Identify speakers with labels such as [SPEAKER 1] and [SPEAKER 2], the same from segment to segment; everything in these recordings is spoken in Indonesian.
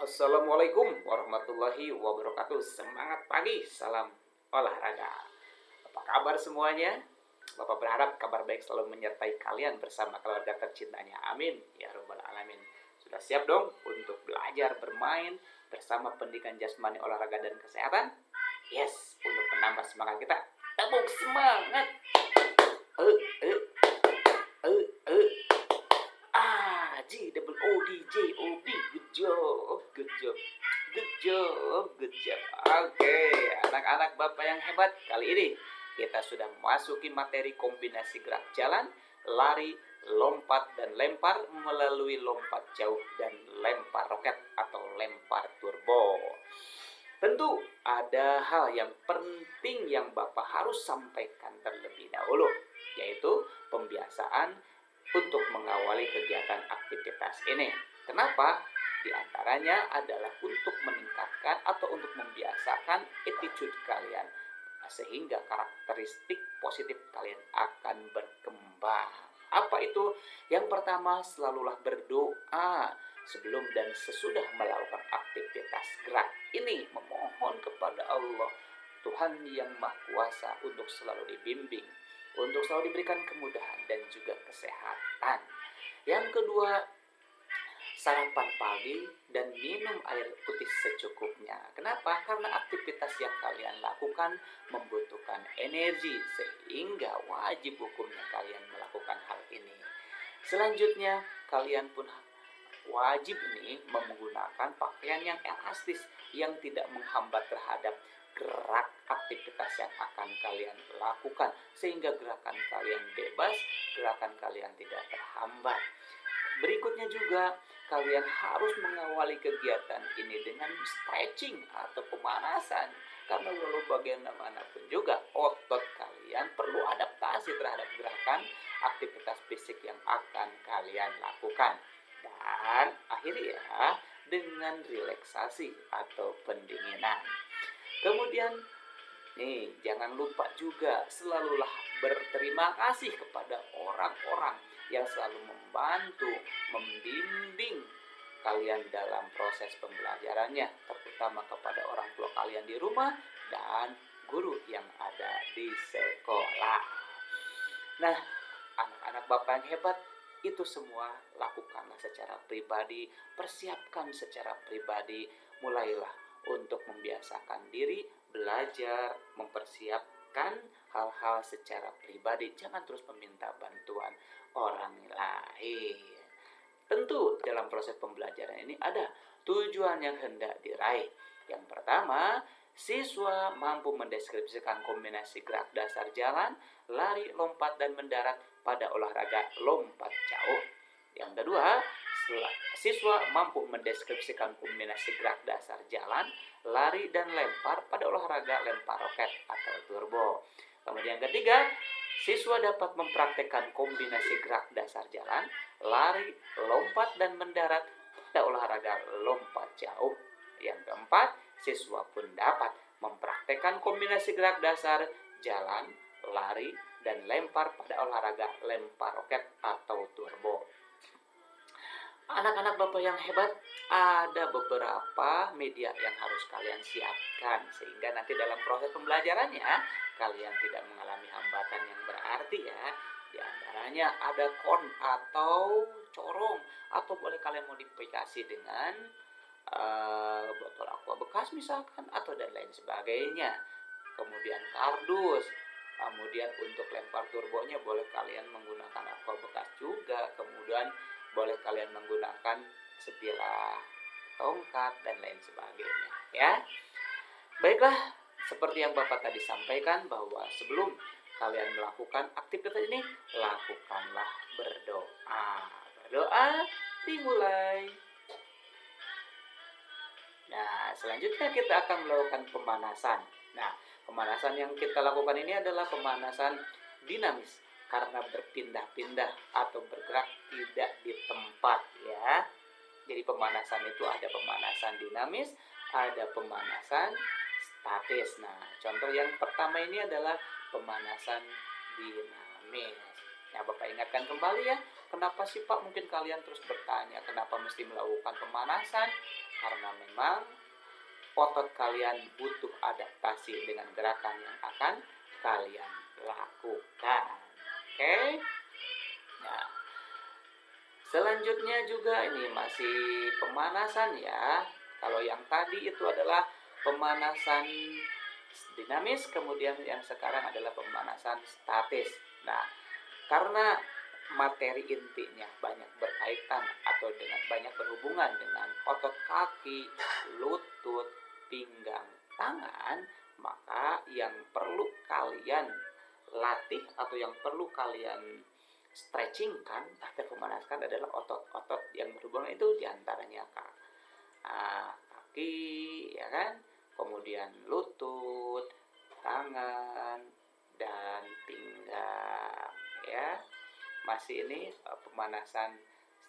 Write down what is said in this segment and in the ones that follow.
[SPEAKER 1] Assalamualaikum warahmatullahi wabarakatuh. Semangat pagi, salam olahraga. Apa kabar semuanya? Bapak berharap kabar baik selalu menyertai kalian bersama keluarga tercintanya. Amin ya rabbal alamin. Sudah siap dong untuk belajar bermain bersama pendidikan jasmani, olahraga dan kesehatan? Yes, untuk menambah semangat kita. Tepuk semangat. Eh, eh, eh. G double O D J O B. Good job, good job, good job, good job. Oke, anak-anak bapak yang hebat, kali ini kita sudah memasuki materi kombinasi gerak jalan, lari, lompat dan lempar melalui lompat jauh dan lempar roket atau lempar turbo. Tentu ada hal yang penting yang bapak harus sampaikan terlebih dahulu, yaitu pembiasaan untuk mengawali kegiatan aktivitas ini. Kenapa? Di antaranya adalah untuk meningkatkan atau untuk membiasakan attitude kalian, sehingga karakteristik positif kalian akan berkembang. Apa itu? Yang pertama, selalulah berdoa sebelum dan sesudah melakukan aktivitas gerak ini, memohon kepada Allah, Tuhan yang Maha Kuasa, untuk selalu dibimbing, untuk selalu diberikan kemudahan dan juga kesehatan. Yang kedua, sarapan pagi dan minum air putih secukupnya. Kenapa? Karena aktivitas yang kalian lakukan membutuhkan energi, sehingga wajib hukumnya kalian melakukan hal ini. Selanjutnya, kalian pun wajib nih menggunakan pakaian yang elastis, yang tidak menghambat terhadap gerak aktivitas yang akan kalian lakukan, sehingga gerakan kalian bebas, gerakan kalian tidak terhambat. Berikutnya juga, kalian harus mengawali kegiatan ini dengan stretching atau pemanasan, karena walau bagaimanapun juga otot kalian perlu adaptasi terhadap gerakan aktivitas fisik yang akan kalian lakukan. Dan akhirnya dengan relaksasi atau pendinginan. Kemudian nih, jangan lupa juga selalulah berterima kasih kepada orang-orang yang selalu membantu, membimbing kalian dalam proses pembelajarannya, terutama kepada orang tua kalian di rumah dan guru yang ada di sekolah. Nah, anak-anak bapak yang hebat, itu semua lakukanlah secara pribadi, persiapkan secara pribadi, mulailah untuk membiasakan diri, belajar, mempersiapkan hal-hal secara pribadi. Jangan terus meminta bantuan orang lain. Tentu dalam proses pembelajaran ini ada tujuan yang hendak diraih. Yang pertama, siswa mampu mendeskripsikan kombinasi gerak dasar jalan, lari, lompat, dan mendarat pada olahraga lompat jauh. Yang kedua, siswa mampu mendeskripsikan kombinasi gerak dasar jalan, lari, dan lempar pada olahraga lempar roket atau turbo. Kemudian yang ketiga, siswa dapat mempraktekkan kombinasi gerak dasar jalan, lari, lompat, dan mendarat pada olahraga lompat jauh. Yang keempat, siswa pun dapat mempraktekkan kombinasi gerak dasar jalan, lari, dan lempar pada olahraga lempar roket atau turbo. Anak-anak bapak yang hebat, ada beberapa media yang harus kalian siapkan, sehingga nanti dalam proses pembelajarannya kalian tidak mengalami hambatan yang berarti ya. Di antaranya ada kon atau corong, atau boleh kalian modifikasi dengan botol aqua bekas misalkan, atau dan lain sebagainya. Kemudian kardus. Kemudian untuk lempar turbonya boleh kalian menggunakan aqua bekas juga. Kemudian boleh kalian menggunakan sebilah tongkat dan lain sebagainya ya. Baiklah, seperti yang Bapak tadi sampaikan, bahwa sebelum kalian melakukan aktivitas ini, lakukanlah berdoa. Berdoa dimulai. Nah, selanjutnya kita akan melakukan pemanasan. Nah, pemanasan yang kita lakukan ini adalah pemanasan dinamis, karena berpindah-pindah atau bergerak tidak di tempat ya. Jadi pemanasan itu ada pemanasan dinamis, ada pemanasan statis. Nah, contoh yang pertama ini adalah pemanasan dinamis. Nah, Bapak ingatkan kembali ya, kenapa sih Pak? Mungkin kalian terus bertanya, kenapa mesti melakukan pemanasan? karena memang otot kalian butuh adaptasi dengan gerakan yang akan kalian lakukan. Oke? Nah, selanjutnya juga ini masih pemanasan ya. Kalau yang tadi itu adalah pemanasan dinamis, kemudian yang sekarang adalah pemanasan statis. Nah, karena materi intinya banyak berkaitan atau dengan banyak berhubungan dengan otot kaki, lutut, pinggang, tangan, maka yang perlu kalian latih atau yang perlu kalian stretchingkan atau pemanaskan adalah otot-otot yang berhubungan itu diantaranya kaki, ya kan, kemudian lutut, tangan, dan pinggang, ya. Masih ini pemanasan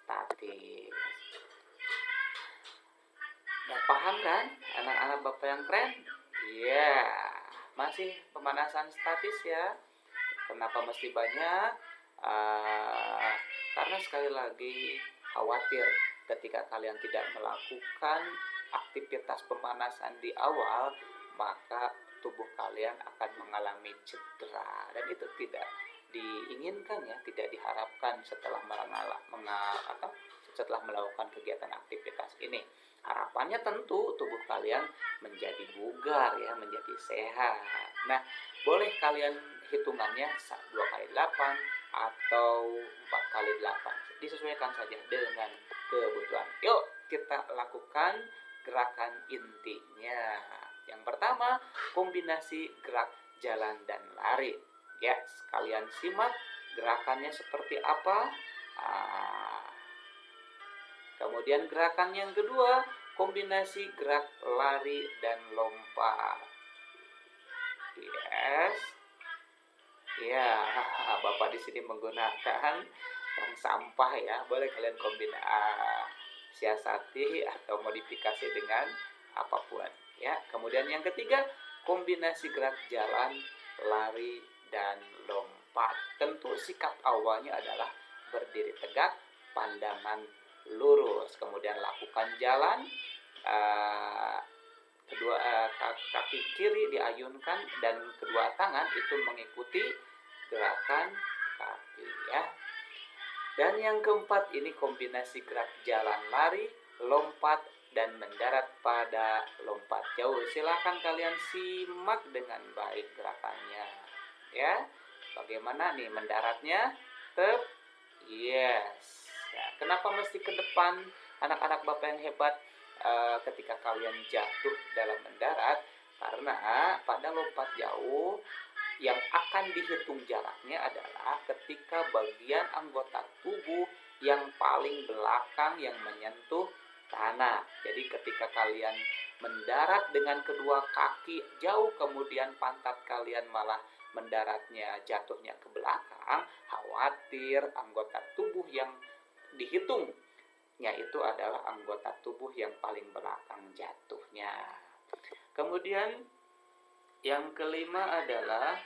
[SPEAKER 1] statis. Nah, paham kan anak-anak Bapak yang keren? Iya, masih pemanasan statis ya. Kenapa mesti banyak? Karena sekali lagi khawatir ketika kalian tidak melakukan aktivitas pemanasan di awal, maka tubuh kalian akan mengalami cedera, dan itu tidak diinginkan ya, tidak diharapkan setelah setelah melakukan kegiatan aktivitas ini. Harapannya tentu tubuh kalian menjadi bugar ya, menjadi sehat. Nah, boleh kalian hitungannya 2 kali 8 atau 4 kali 8. Disesuaikan saja dengan kebutuhan. Yuk, kita lakukan gerakan intinya. Yang pertama, kombinasi gerak jalan dan lari. Ya, sekalian simak gerakannya seperti apa. Kemudian gerakan yang kedua, kombinasi gerak lari dan lompat. Yes. Ya, Bapak di sini menggunakan tong sampah ya. Boleh kalian siasati atau modifikasi dengan apapun ya. Kemudian yang ketiga, kombinasi gerak jalan, lari, dan lompat. Tentu sikap awalnya adalah berdiri tegak, pandangan lurus. Kemudian lakukan jalan, kaki kiri diayunkan dan kedua tangan itu mengikuti gerakan kaki ya. Dan yang keempat ini kombinasi gerak jalan, lari, lompat, dan mendarat pada lompat jauh. Silakan kalian simak dengan baik gerakannya ya. Bagaimana nih mendaratnya? Yes. Ya, kenapa mesti ke depan anak-anak Bapak yang hebat ketika kalian jatuh dalam mendarat? Karena pada lompat jauh yang akan dihitung jaraknya adalah ketika bagian anggota tubuh yang paling belakang yang menyentuh tanah. Jadi ketika kalian mendarat dengan kedua kaki jauh, kemudian pantat kalian malah mendaratnya jatuhnya ke belakang, khawatir anggota tubuh yang dihitungnya itu adalah anggota tubuh yang paling belakang jatuhnya. Kemudian yang kelima adalah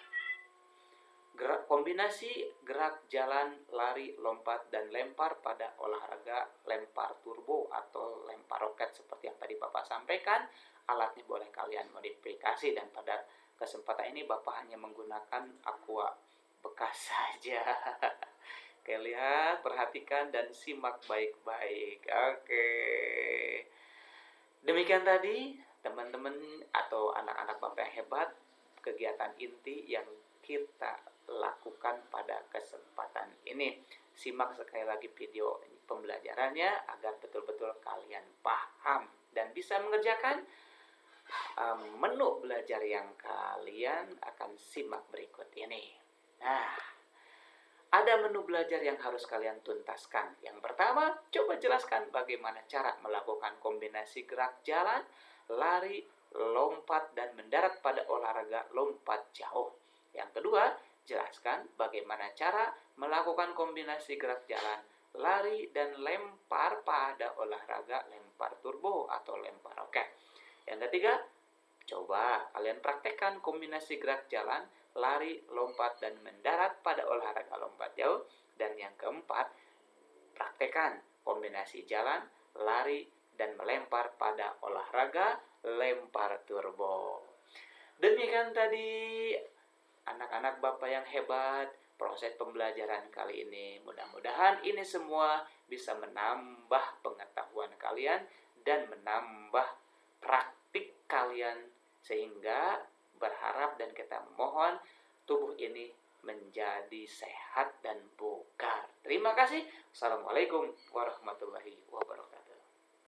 [SPEAKER 1] kombinasi gerak jalan, lari, lompat, dan lempar pada olahraga lempar turbo atau lempar roket seperti yang tadi Bapak sampaikan. Alatnya boleh kalian modifikasi, dan pada kesempatan ini Bapak hanya menggunakan aqua bekas saja. Oke, lihat, perhatikan, dan simak baik-baik. Oke. Demikian tadi teman-teman atau anak-anak Bapak yang hebat, kegiatan inti yang kita lakukan pada kesempatan ini. Simak sekali lagi video pembelajarannya agar betul-betul kalian paham dan bisa mengerjakan menu belajar yang kalian akan simak berikut ini. Nah, ada menu belajar yang harus kalian tuntaskan. Yang pertama, coba jelaskan bagaimana cara melakukan kombinasi gerak jalan, lari, lompat, dan mendarat pada olahraga lompat jauh. Yang kedua, jelaskan bagaimana cara melakukan kombinasi gerak jalan, lari, dan lempar pada olahraga lempar turbo atau lempar roket. Yang ketiga, coba kalian praktekkan kombinasi gerak jalan, lari, lompat, dan mendarat pada olahraga lompat jauh. Dan yang keempat, praktekkan kombinasi jalan, lari, dan melempar pada olahraga lempar turbo. Demikian tadi anak-anak Bapak yang hebat, proses pembelajaran kali ini. Mudah-mudahan ini semua bisa menambah pengetahuan kalian dan menambah praktik kalian, sehingga berharap dan kita mohon tubuh ini menjadi sehat dan bugar. Terima kasih. Assalamualaikum warahmatullahi wabarakatuh.